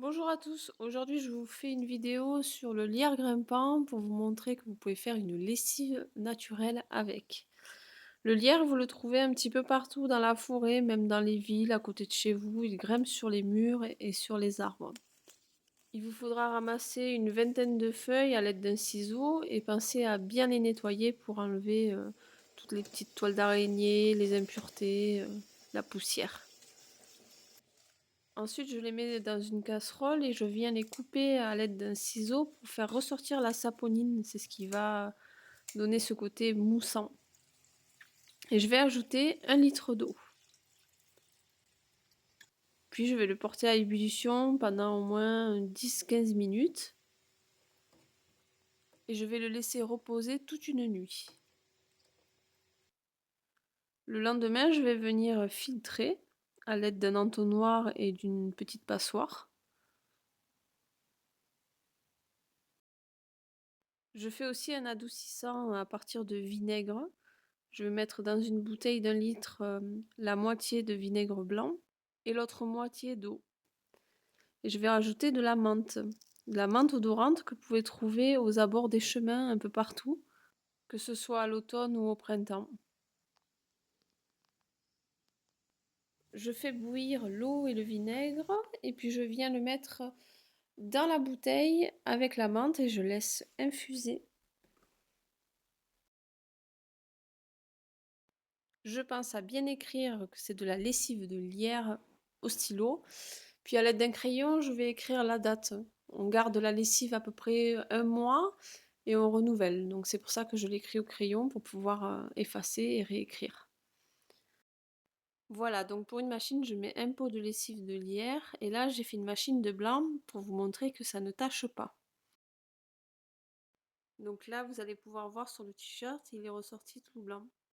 Bonjour à tous, aujourd'hui je vous fais une vidéo sur le lierre grimpant pour vous montrer que vous pouvez faire une lessive naturelle avec. Le lierre, vous le trouvez un petit peu partout dans la forêt, même dans les villes à côté de chez vous, il grimpe sur les murs et sur les arbres. Il vous faudra ramasser une vingtaine de feuilles à l'aide d'un ciseau et pensez à bien les nettoyer pour enlever toutes les petites toiles d'araignée, les impuretés, la poussière. Ensuite, je les mets dans une casserole et je viens les couper à l'aide d'un ciseau pour faire ressortir la saponine. C'est ce qui va donner ce côté moussant. Et je vais ajouter 1 litre d'eau. Puis je vais le porter à ébullition pendant au moins 10-15 minutes. Et je vais le laisser reposer toute une nuit. Le lendemain, je vais venir filtrer à l'aide d'un entonnoir et d'une petite passoire. Je fais aussi un adoucissant à partir de vinaigre. Je vais mettre dans une bouteille d'1 litre la moitié de vinaigre blanc et l'autre moitié d'eau. Et je vais rajouter de la menthe odorante que vous pouvez trouver aux abords des chemins un peu partout, que ce soit à l'automne ou au printemps. Je fais bouillir l'eau et le vinaigre et puis je viens le mettre dans la bouteille avec la menthe et je laisse infuser. Je pense à bien écrire que c'est de la lessive de lierre au stylo. Puis à l'aide d'un crayon, je vais écrire la date. On garde la lessive à peu près 1 mois et on renouvelle. Donc c'est pour ça que je l'écris au crayon pour pouvoir effacer et réécrire. Voilà, donc pour une machine, je mets un pot de lessive de lierre et là j'ai fait une machine de blanc pour vous montrer que ça ne tâche pas. Donc là, vous allez pouvoir voir sur le t-shirt, il est ressorti tout blanc.